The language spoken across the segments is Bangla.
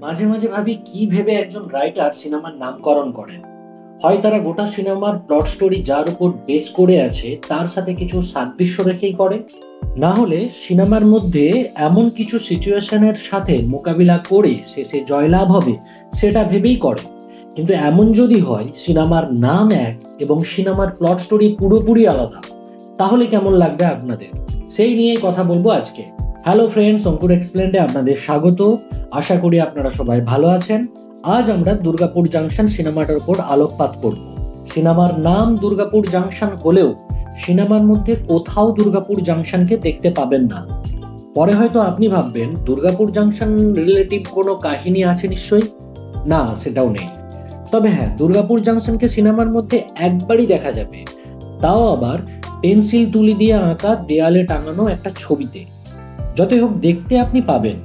মাঝে মাঝে ভাবি কি ভেবে একজন রাইটার সিনেমার নামকরণ করেন। হয় তারা গোটা সিনেমার প্লট স্টোরি যার উপর বেস করে আছে তার সাথে কিছু সাদৃশ্য রেখেই করে, না হলে সিনেমার মধ্যে এমন কিছু সিচুয়েশনের সাথে মোকাবিলা করে শেষে জয়লাভ হবে সেটা ভেবেই করে। কিন্তু এমন যদি হয় সিনেমার নাম এক এবং সিনেমার প্লট স্টোরি পুরোপুরি আলাদা, তাহলে কেমন লাগবে আপনাদের? সেই নিয়ে কথা বলবো আজকে। হ্যালো ফ্রেন্ডস, অঙ্কুর এক্সপ্লেন্ডে আপনাদের স্বাগত। আশা করি আপনারা সবাই ভালো আছেন। আজ আমরা দুর্গাপুর জাংশন সিনেমাটার উপর আলোকপাত করব। সিনেমার নাম দুর্গাপুর জাংশন হলেও সিনেমার মধ্যে কোথাও দুর্গাপুর জাংশনকে দেখতে পাবেন না। পরে হয়তো আপনি ভাববেন দুর্গাপুর জাংশন রিলেটিভ কোনো কাহিনী আছে নিশ্চয়ই। না, সেটাও নেই। তবে হ্যাঁ, দুর্গাপুর জাংশনকে সিনেমার মধ্যে একবারই দেখা যাবে, তাও আবার পেন্সিল তুলি দিয়ে আঁকা দেয়ালে টাঙানো একটা ছবিতে। যতই হোক দেখতে আপনি পাবেন,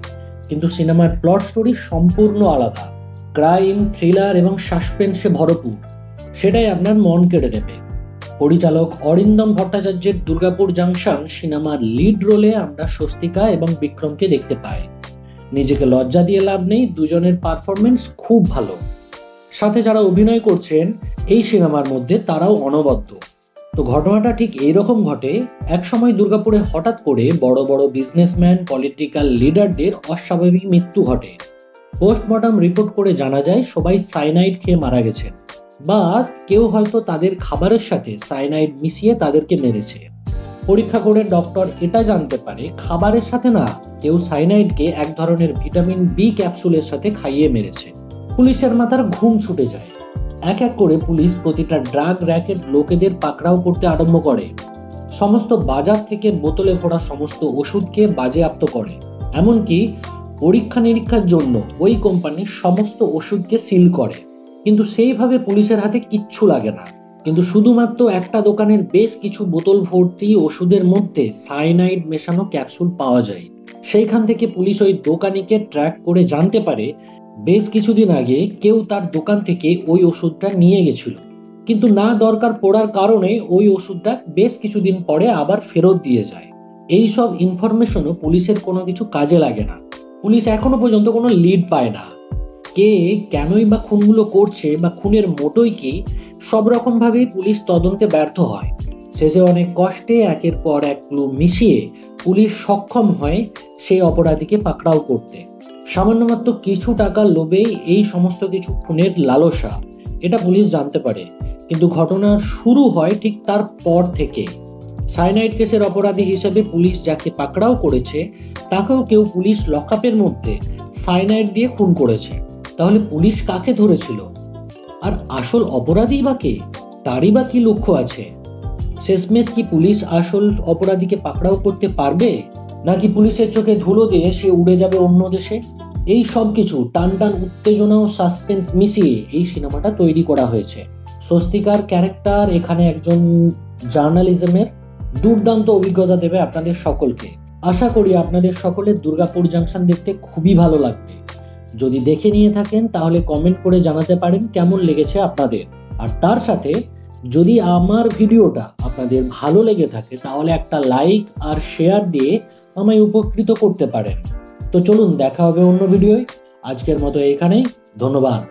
কিন্তু সিনেমার প্লট স্টোরি সম্পূর্ণ আলাদা। ক্রাইম, থ্রিলার এবং সাসপেন্সে ভরপুর। সেটাই আপনার মন কেড়ে নেবে। পরিচালক অরিন্দম ভট্টাচার্যের দুর্গাপুর জাংশন সিনেমার লিড রোলে আমরা স্বস্তিকা এবং বিক্রমকে দেখতে পাই। নিজেকে লজ্জা দিয়ে লাভ নেই, দুজনের পারফরমেন্স খুব ভালো। সাথে যারা অভিনয় করছেন এই সিনেমার মধ্যে তারাও অনবদ্য। তো ঘটনাটা ঠিক এইরকম ঘটে, একসময় দুর্গাপুরে হঠাৎ করে বড় বড় বিজনেসম্যান, পলিটিক্যাল লিডারদের অস্বাভাবিক মৃত্যু ঘটে। পোস্টমর্টম রিপোর্ট করে জানা যায় সবাই সাইনাইড খেয়ে মারা গেছেন, বা কেউ হয়তো তাদের খাবারের সাথে সাইনাইড মিশিয়ে তাদেরকে মেরেছে। পরীক্ষা করে ডক্টর এটা জানতে পারে খাবারের সাথে না, কেউ সাইনাইডকে এক ধরনের ভিটামিন বি ক্যাপসুলের সাথে খাইয়ে মেরেছে। পুলিশের মাথার ঘুম ছুটে যায়। এক এক করে পুলিশ প্রতিটা ড্রাগ র্যাকেট লোকেদের পাকড়াও করতে আরম্ভ করে। সমস্ত বাজার থেকে বোতলে ভরা সমস্ত ওষুধকে বাজেয়াপ্ত করে। এমনকি পরীক্ষা নিরীক্ষার জন্য ওই কোম্পানির সমস্ত ওষুধকে সিল করে। কিন্তু সেইভাবে পুলিশের হাতে কিচ্ছু লাগে না। কিন্তু শুধুমাত্র একটা দোকানের বেশ কিছু বোতল ভর্তি ওষুধের মধ্যে সাইনাইড মেশানো ক্যাপসুল পাওয়া যায়। সেইখান থেকে পুলিশ ওই দোকানিকে ট্র্যাক করে জানতে পারে বেশ কিছুদিন আগে কেউ তার দোকান থেকে ওই ওষুধটা নিয়ে গেছিল, কিন্তু না দরকার পড়ার কারণে ওই ওষুধটা বেশ কিছুদিন পরে আবার ফেরত দিয়ে যায়। এই সব ইনফরমেশনও পুলিশের কোনো কিছু কাজে লাগে না। পুলিশ এখনো পর্যন্ত কোনো লিড পায় না। কে কেনই বা খুনগুলো করছে বা খুনের মোটই কি, সব রকম ভাবেই পুলিশ তদন্তে ব্যর্থ হয়। শেষে অনেক কষ্টে একের পর এক ক্লু মিশিয়ে পুলিশ সক্ষম হয় সেই অপরাধীকে পাকড়াও করতে। সামান্য মাত্র কিছু টাকার লোভেই এই সমস্ত কিছু খুনের লালসা, এটা পুলিশ জানতে পারে। কিন্তু ঘটনা শুরু হয় ঠিক তার পর থেকে। সাইনাইড কেসের অপরাধী হিসেবে পুলিশ যাকে পাকড়াও করেছে তাকেও কেউ পুলিশ লকআপের মধ্যে সাইনাইড দিয়ে খুন করেছে। তাহলে পুলিশ কাকে ধরেছিল? আর আসল অপরাধী বা কে? তারই বা কি লক্ষ্য আছে? শেষমেশ কি পুলিশ আসল অপরাধীকে পাকড়াও করতে পারবে, নাকি পুলিশের চোখে ধুলো দিয়ে সে উড়ে যাবে অন্য দেশে? এই সব কিছু টান টান উত্তেজনা ও সাসপেন্স মিশিয়ে এই সিনেমাটা তৈরি করা হয়েছে। স্বস্তিকার ক্যারেক্টার এখানে একজন জার্নালিজমের দুর্দান্ত অভিজ্ঞতা দেবে আপনাদের সকলকে। আশা করি আপনাদের সকলের দুর্গাপুর জাংশন দেখতে খুবই ভালো লাগবে। যদি দেখে নিয়ে থাকেন তাহলে কমেন্ট করে জানাতে পারেন কেমন লেগেছে আপনাদের। আর তার সাথে যদি আমার ভিডিওটা আপনাদের ভালো লেগে থাকে তাহলে একটা লাইক আর শেয়ার দিয়ে আমায় উপকৃত করতে পারেন। তো চলুন, দেখা হবে অন্য ভিডিওয়। আজকের মতো এখানেই। ধন্যবাদ।